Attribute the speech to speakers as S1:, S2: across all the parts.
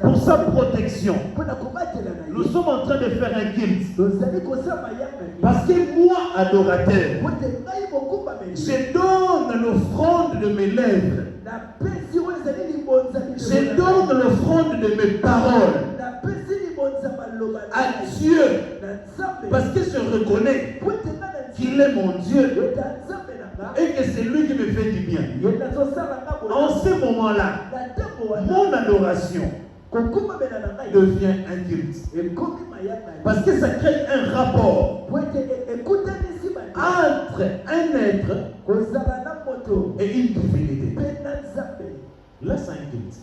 S1: pour sa protection. Nous sommes en train de faire un culte. Parce que moi, adorateur, je donne l'offrande de mes lèvres. Je donne l'offrande de mes paroles à Dieu. Parce que je reconnais qu'il est mon Dieu et que c'est lui qui me fait du bien. En ce moment-là, mon adoration devient un culte. Parce que ça crée un rapport entre un être et une divinité. Là, c'est un culte.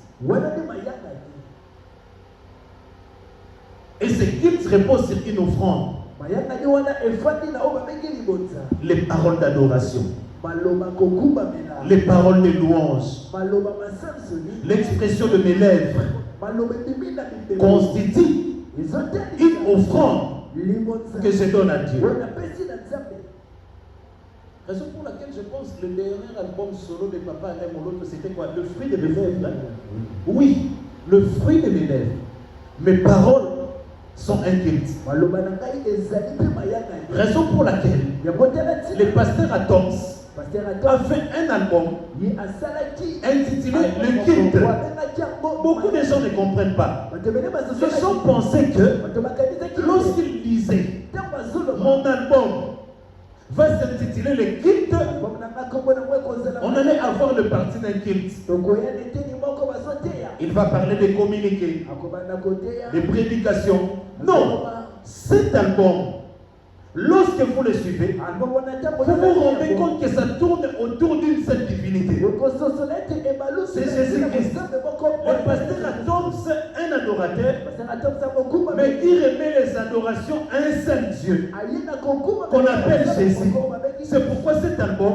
S1: Et ce culte repose sur une offrande. Les paroles d'adoration, les paroles de louange, l'expression de mes lèvres constitue une offrande que je donne à Dieu. Raison pour laquelle je pense que le dernier album solo de Papa Alain Moloto, c'était quoi? Le fruit de mes lèvres. Oui, le fruit de mes lèvres. Mes paroles sont un culte. Raison pour laquelle le pasteur Atoms a fait un album intitulé Le culte. Beaucoup de gens ne comprennent pas. Les gens pensaient que lorsqu'ils disaient mon album va s'intituler Le culte, on allait avoir le parti d'un culte. Il va parler de communiquer, de prédication. Non, cet album, lorsque vous le suivez, vous vous rendez compte que ça tourne autour d'une seule divinité. C'est Jésus-Christ. Le pasteur Atoms, un adorateur, mais il remet les adorations à un seul Dieu qu'on appelle Jésus. C'est pourquoi cet album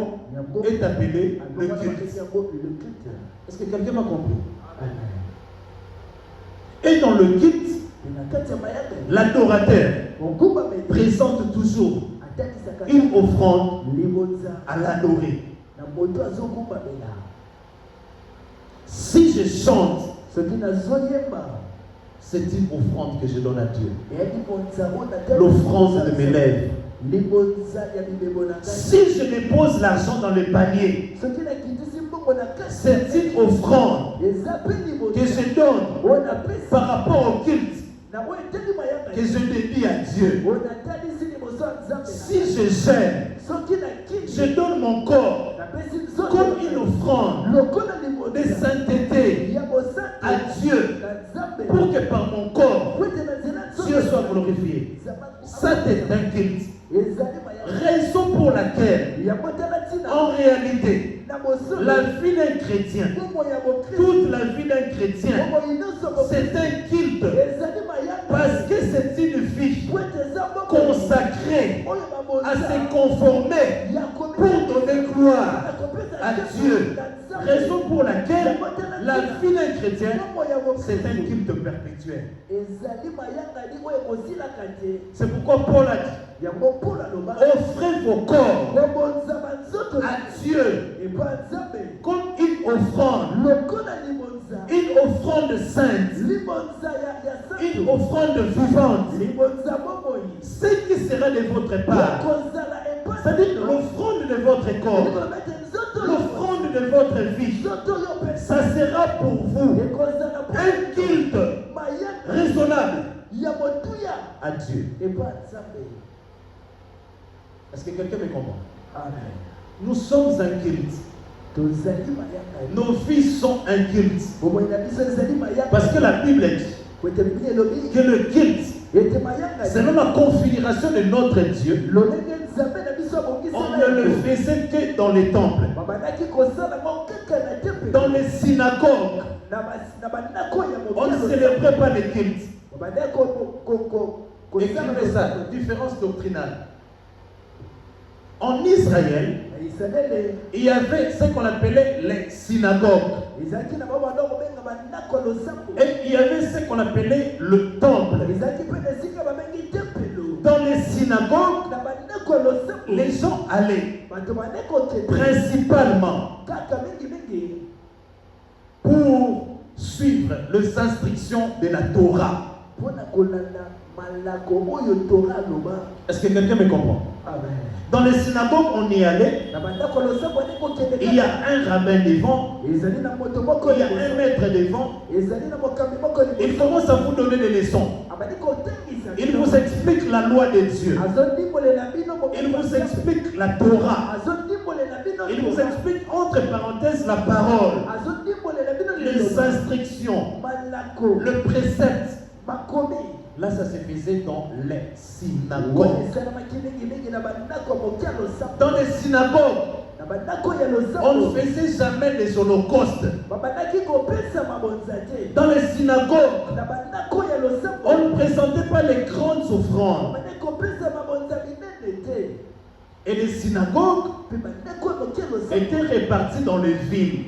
S1: est appelé le culte. Est-ce que quelqu'un m'a compris? Et dans le culte, l'adorateur présente toujours une offrande à l'adorer. Si je chante, c'est une offrande que je donne à Dieu. L'offrande de mes lèvres. Si je dépose l'argent dans le panier, c'est une offrande que je donne par rapport au culte que je dédie à Dieu. Si je gêne, je donne mon corps comme une offrande de sainteté à Dieu pour que par mon corps Dieu soit glorifié. Ça c'est un culte. Raison pour laquelle en réalité la vie d'un chrétien, toute la vie d'un chrétien, c'est un culte parce que c'est une vie consacrée à se conformer pour donner gloire à Dieu. Raison pour laquelle la vie d'un chrétien, c'est un culte perpétuel. C'est pourquoi Paul a dit, offrez vos corps à Dieu comme une offrande sainte, une offrande vivante. Ce qui sera de votre part, c'est-à-dire l'offrande de votre corps, l'offrande de votre vie, ça sera pour vous un culte raisonnable à Dieu. Est-ce que quelqu'un me comprend? Amen. Nous sommes un culte. Nos vies sont un culte. Parce que la Bible dit que le culte, selon la configuration de notre Dieu, on ne le faisait que dans les temples, dans les synagogues. On ne célébrait pas les cultes. Écrivez ça, différence doctrinale. En Israël, il y avait ce qu'on appelait les synagogues. Et il y avait ce qu'on appelait le temple. Dans les synagogues, les gens allaient principalement pour suivre les instructions de la Torah. Est-ce que quelqu'un me comprend?
S2: Amen.
S1: Dans les synagogues, on y allait. Il y a un rabbin devant. Il y a un maître devant. Il commence à vous donner des leçons. Il vous explique la loi de Dieu. Il vous explique la Torah. Il vous explique entre parenthèses la parole, les instructions, le précepte. Là, ça se faisait dans les synagogues. Dans les synagogues, on ne faisait jamais des holocaustes. Dans les synagogues, on ne présentait pas les grandes offrandes. Et les synagogues étaient réparties dans les villes.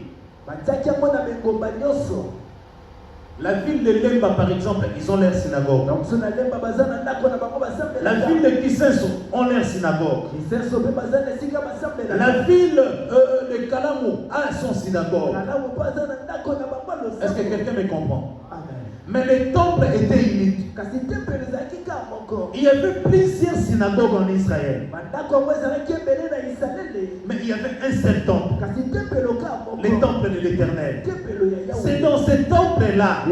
S1: La ville de Lemba, par exemple, ils ont leur synagogue. La ville de Kisenso ont leur synagogue. La ville de Kalamu a son synagogue. Est-ce que quelqu'un me comprend? Mais les temples étaient uniques. Il y avait plusieurs synagogues en Israël. Mais il y avait un seul temple. Le temple de l'Éternel. C'est dans ce temple-là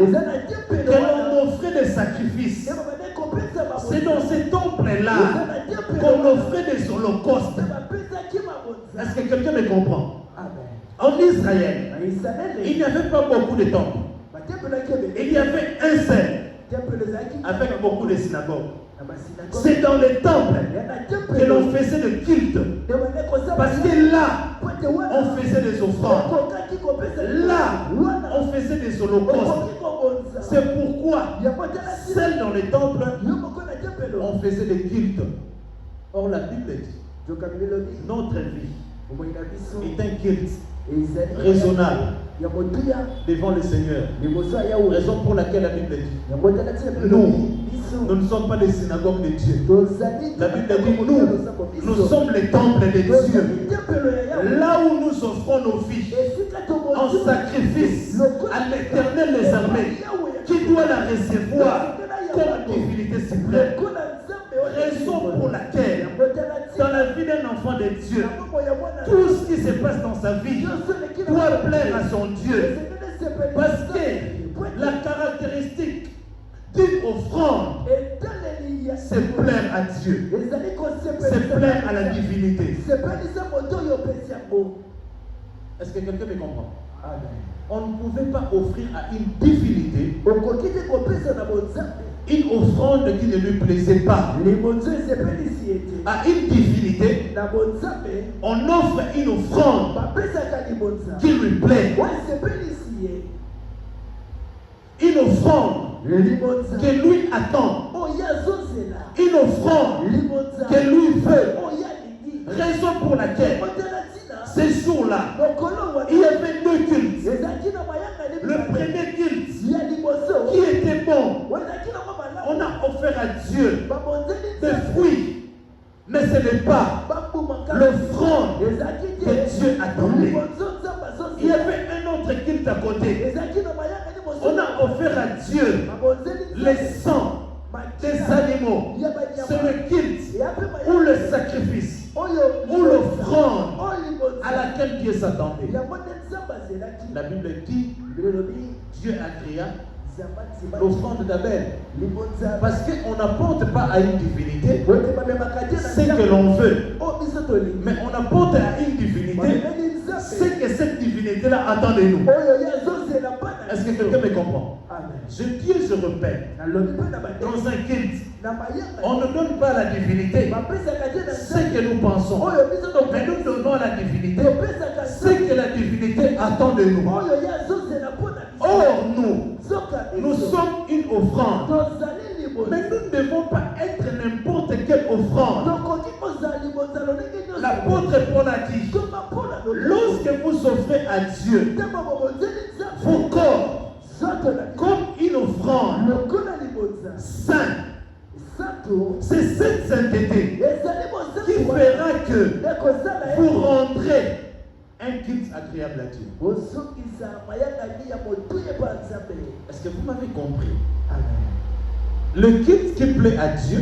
S1: que l'on offrait des sacrifices. C'est dans ce temple-là qu'on offrait des holocaustes. Est-ce que quelqu'un me comprend? En Israël, il n'y avait pas beaucoup de temples. Il y avait un seul avec beaucoup de synagogues. C'est dans les temples que l'on faisait le culte. Parce que là, on faisait des offrandes. Là, on faisait des holocaustes. C'est pourquoi, seul dans les temples, on faisait des cultes. Or, la Bible dit, notre vie est un culte raisonnable devant le Seigneur. Raison pour laquelle la Bible dit, nous ne sommes pas les synagogues de Dieu. La Bible dit, nous sommes les temples de Dieu. Là où nous offrons nos vies en sacrifice à l'Éternel des armées, qui doit la recevoir comme divinité suprême. Raison pour laquelle, dans la vie d'un enfant de Dieu, tout ce qui se passe dans sa vie doit plaire à son Dieu. Parce que la caractéristique d'une offrande, c'est plaire à Dieu. C'est plaire à la divinité. Est-ce que quelqu'un me comprend? On ne pouvait pas offrir à une divinité une offrande qui ne lui plaisait pas. À une divinité, on offre une offrande qui lui plaît. Une offrande que lui attend. Une offrande que lui veut. Raison pour laquelle ces jours-là, il y avait deux cultes. Le premier culte qui était bon, on a offert à Dieu des fruits, mais ce n'est pas l'offrande que Dieu attendait. Il y avait un autre culte à côté. On a offert à Dieu les sangs des animaux. C'est le culte ou le sacrifice ou l'offrande à laquelle Dieu s'attendait. La Bible dit, Dieu agréa l'offrande d'Abel. Parce qu'on n'apporte pas à une divinité ce que l'on veut. Mais on apporte à une divinité ce que cette divinité-là attend de nous. Est-ce que quelqu'un me comprend? Je dis et je répète, dans un culte, on ne donne pas à la divinité ce que nous pensons, mais nous donnons à la divinité ce que la divinité attend de nous. Or, nous sommes une offrande, mais nous ne devons pas être n'importe quelle offrande. L'apôtre Paul a dit, lorsque vous offrez à Dieu vos corps comme une offrande sainte, c'est cette sainteté qui fera que vous rentrez un culte agréable à Dieu. Est-ce que vous m'avez compris?
S2: Amen.
S1: Le culte qui plaît à Dieu,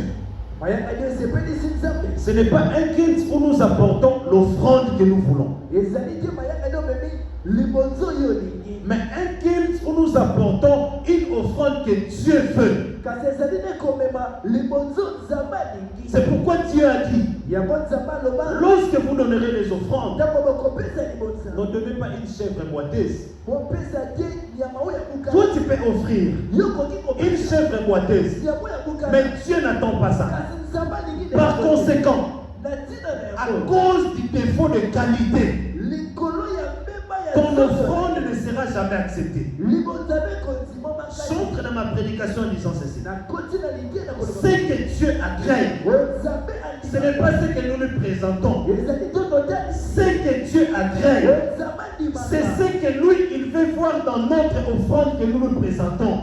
S1: ce n'est pas un culte où nous apportons l'offrande que nous voulons, mais un culte où nous apportons une offrande que Dieu veut. C'est pourquoi Dieu a dit, lorsque vous donnerez les offrandes, ne donnez pas une chèvre moiteuse. Toi, tu peux offrir une chèvre moiteuse, mais Dieu n'attend pas ça. Par conséquent, à cause du défaut de qualité, ton offrande ne sera jamais acceptée. J'entre dans ma prédication en disant ceci. Ce que Dieu agrée, ce n'est pas ce que nous lui présentons. Ce que Dieu agrée, c'est ce que lui, il veut voir dans notre offrande que nous lui présentons.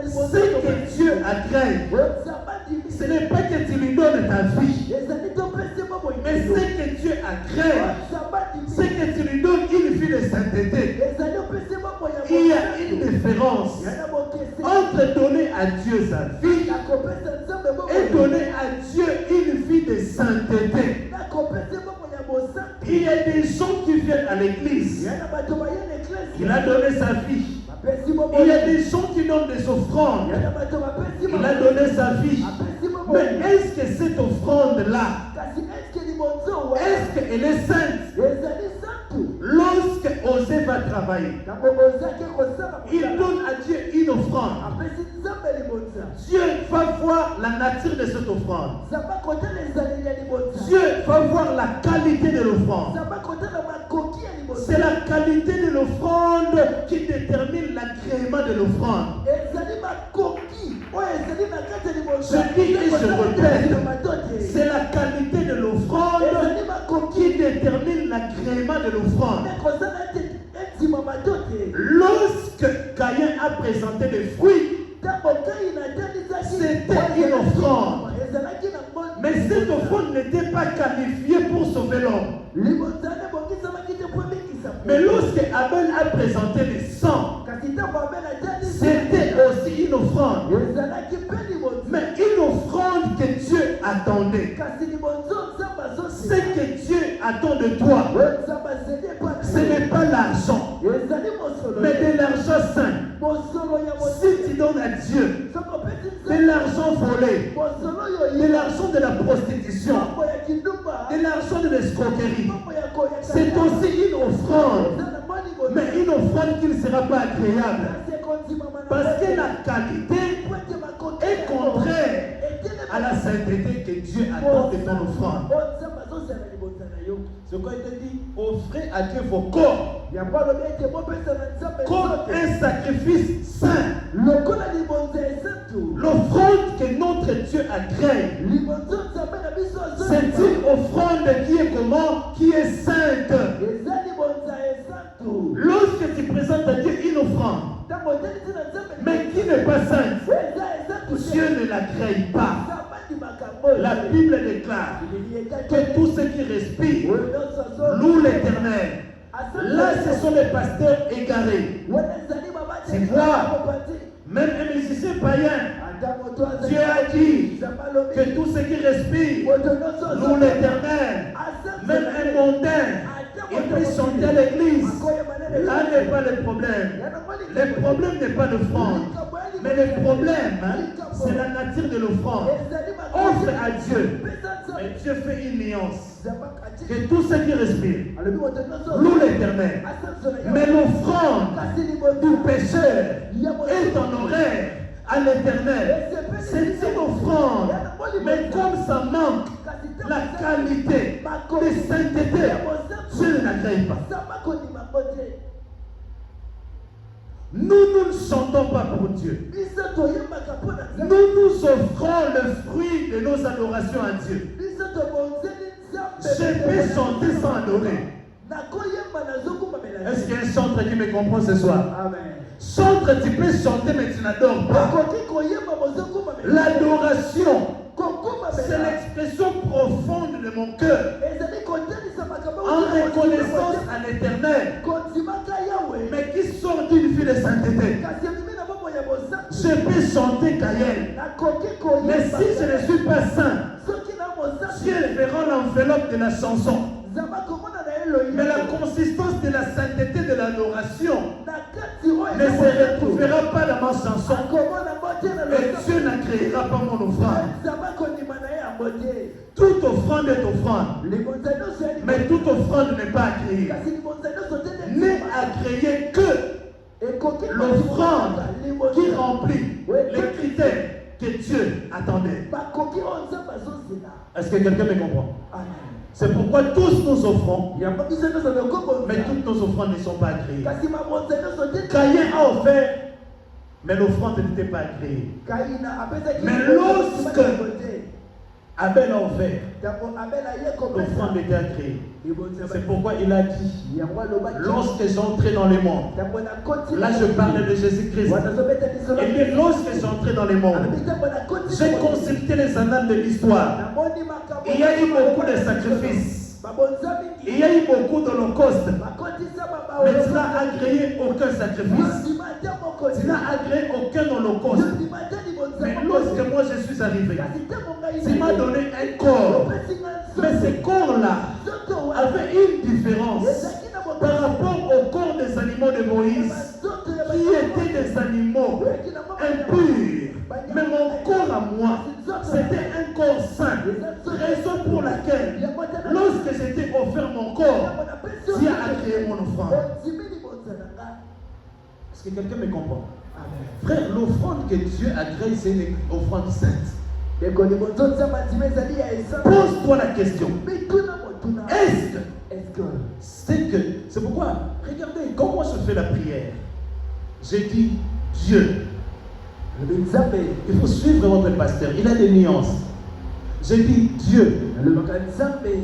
S1: Ce que Dieu agrée, ce n'est pas que tu lui donnes ta vie, mais ce que Dieu agrée, c'est que tu lui donnes une vie de sainteté. Il y a une différence entre donner à Dieu sa vie et donner à Dieu une vie de sainteté. Il y a des gens qui viennent à l'église, il a donné sa vie. Il y a des gens qui donnent des offrandes, il a donné sa vie. Mais est-ce que cette offrande-là, est-ce qu'elle est sainte? Lorsque Osée va travailler, il donne à Dieu une offrande. Dieu va voir la nature de cette offrande. Dieu va voir la qualité de l'offrande. C'est la qualité de l'offrande qui détermine l'agrément de l'offrande. Je dis et je répète, c'est la qualité de l'offrande qui détermine l'agrément de l'offrande. Lorsque Caïn a présenté des fruits, c'était une offrande. Mais cette offrande n'était pas qualifiée pour sauver l'homme. Mais lorsque Abel a présenté les sangs, c'était aussi une offrande. Mais une offrande que Dieu attendait. Ce que Dieu attend de toi, ce n'est pas l'argent, mais de l'argent saint. Si tu donnes à Dieu de l'argent volé, de l'argent de la prostitution, de l'argent de l'escroquerie, c'est aussi une offrande, mais une offrande qui ne sera pas agréable. Parce que la qualité est contraire à la sainteté que Dieu attend de ton offrande. C'est quoi il te dit? Offrez à Dieu vos corps comme un sacrifice saint. L'offrande que notre Dieu agrée, c'est une offrande qui est comment? Qui est sainte. Lorsque tu présentes à Dieu une offrande, mais qui n'est pas sainte, Dieu ne l'agrée pas. La Bible déclare que tous ceux qui respirent louent l'Éternel. Là, ce sont les pasteurs égarés. Tu vois, même un musicien païen, Dieu a dit que tous ceux qui respirent louent l'Éternel. Même un mondain, il peut chanter à l'église. Là n'est pas le problème. Le problème n'est pas l'offrande. Mais le problème, c'est la nature de l'offrande. Offre à Dieu. Et Dieu fait une nuance. Que tous ceux qui respirent louent l'Éternel. Mais l'offrande du pécheur est honorée à l'Éternel. C'est une offrande. Mais comme ça manque la qualité de sainteté, Dieu ne l'agrée pas. Nous ne chantons pas pour Dieu. Nous offrons le fruit de nos adorations à Dieu. Je peux chanter sans adorer. Est-ce qu'il y a un chanteur qui me comprend ce soir?
S2: Amen.
S1: Chantre, tu peux chanter mais tu n'adores pas. L'adoration, c'est l'expression profonde de mon cœur. En éternel, mais qui sort d'une vie de sainteté, je peux chanter Kael. Mais si je ne suis pas saint, Dieu verra l'enveloppe de la chanson. Mais la consistance de la sainteté de l'adoration ne se retrouvera pas dans ma chanson. Et Dieu n'agréera pas mon offrande. Toute offrande est offrande. Mais toute offrande n'est pas agréée. N'est agréée que l'offrande qui remplit les critères que Dieu attendait. Est-ce que quelqu'un me comprend? C'est pourquoi tous nous offrons, mais toutes nos offrandes ne sont pas agréées. Caïn a offert, mais l'offrande n'était pas agréée. Mais lorsque Abel a offert, l'offrande était agréée. C'est pourquoi il a dit, lorsque j'entrais dans le monde, là je parle de Jésus-Christ, et bien lorsque j'entrais dans le monde, j'ai consulté les annales de l'histoire. Il y a eu beaucoup de sacrifices, il y a eu beaucoup d'holocaustes, mais tu n'as agréé aucun sacrifice, tu n'as agréé aucun holocauste. Mais lorsque moi je suis arrivé, tu m'as donné un corps, mais ce corps-là avait une différence par rapport au corps des animaux de Moïse, qui étaient des animaux impurs. Mais mon corps à moi, c'était un corps saint. Raison pour laquelle, lorsque j'étais offert mon corps, Dieu a agréé mon offrande. Est-ce que quelqu'un me comprend? Frère, l'offrande que Dieu agrée, c'est une offrande sainte. Pose-toi la question. C'est pourquoi, regardez, comment je fais la prière. J'ai dit Dieu. Il faut suivre votre pasteur. Il a des nuances. J'ai dit Dieu.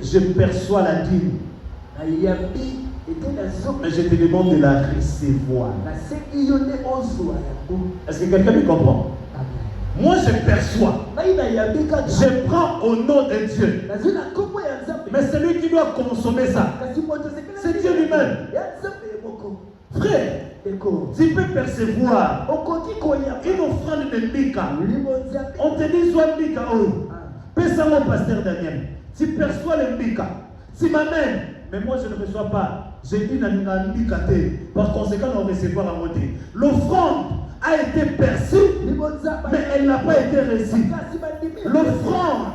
S1: Je perçois la dîme. Mais je te demande de la recevoir. Est-ce que quelqu'un me comprend? Moi je perçois. Je prends au nom de Dieu. Mais celui qui doit consommer ça, c'est Dieu lui-même. Frère, tu peux percevoir une offrande de Mika. On te dit soit Mika, pèse mon pasteur Daniel. Tu perçois le Mika. Tu m'amènes. Mais moi je ne reçois pas. J'ai dit Mika. Par conséquent, on va recevoir à monter. L'offrande a été perçue, mais elle n'a pas été reçue. L'offrande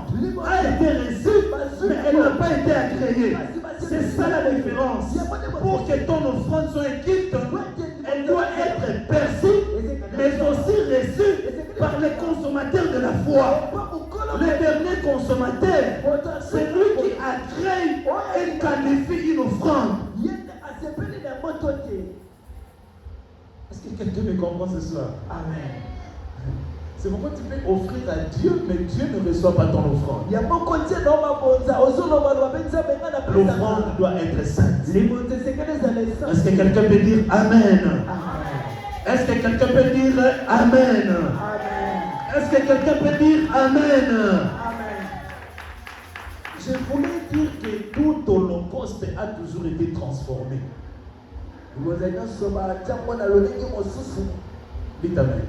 S1: a été reçue, mais elle n'a pas été agréée. C'est ça la différence. Pour que ton offrande soit équite, elle doit être perçue, mais aussi reçue par les consommateurs de la foi. Le dernier consommateur, c'est lui qui agrée et qualifie une offrande. Est-ce que quelqu'un me comprend ce soir? Amen. C'est pourquoi tu peux offrir à Dieu, mais Dieu ne reçoit pas ton offrande. L'offrande doit être sainte. Est-ce que quelqu'un peut dire Amen? Est-ce que quelqu'un peut dire Amen? Est-ce que quelqu'un peut dire Amen? Je voulais dire que tout holocauste a toujours été transformé. Dites Amen.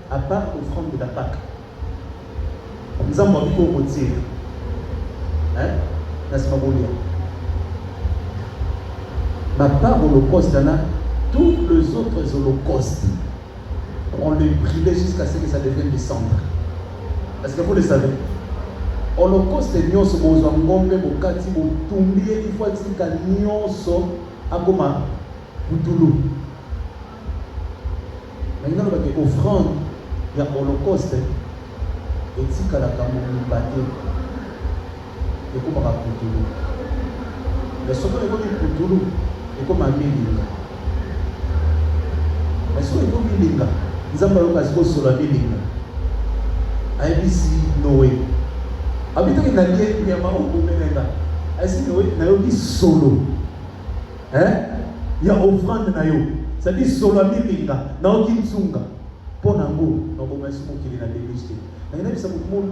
S1: À part l'offrande de la Pâque. Nous avons dit qu'on retire. N'est-ce pas bon? À part l'holocauste, tous les autres holocaustes, on les brûlait jusqu'à ce que ça devienne des cendres. Est-ce que vous le savez? Holocauste nyonso bozwa ngombe bokati botumbie il faut tika nyonso akoma butulu. Maintenant le offrande ya holocauste etika la kamu bate ekoma butulu. Mais ce qu'on est butulu ekoma milinga. Mais ce qu'on est milinga, nzamba yoka solo milinga. Aibisi Noé. Habite que Daniel y a pas beaucoup menenga. Est-ce que Nayobi solo? Il y a offrande Nayo. Ça dit solo milinga. Naoki msunga. Ponango. Noboma sumo qui est dans l'église.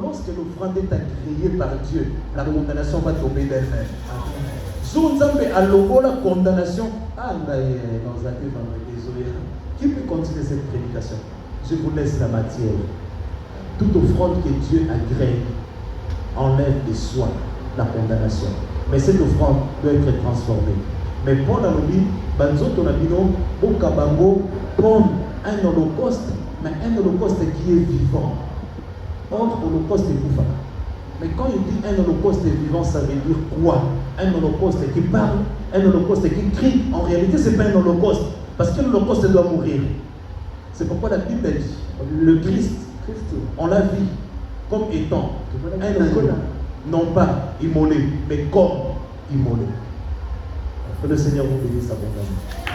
S1: Lorsque l'offrande est agréée par Dieu, la condamnation va tomber d'elle-même. Zonzambe a logo la condamnation. Ah, désolé. Qui peut continuer cette prédication? Je vous laisse la matière. Toute offrande que Dieu agrée enlève de soi la condamnation. Mais cette offrande doit être transformée. Mais pour la lobby, Banzoto Nabino, Okabango, prendre un holocauste, mais un holocauste qui est vivant. Or, holocauste est bouffant. Mais quand il dit un holocauste vivant, ça veut dire quoi? Un holocauste qui parle, un holocauste qui crie. En réalité, ce n'est pas un holocauste. Parce que l'holocauste doit mourir. C'est pourquoi la Bible dit, le Christ, on l'a vu comme étant un agneau, non pas immolé, mais comme immolé. Que le Seigneur vous bénisse abondamment.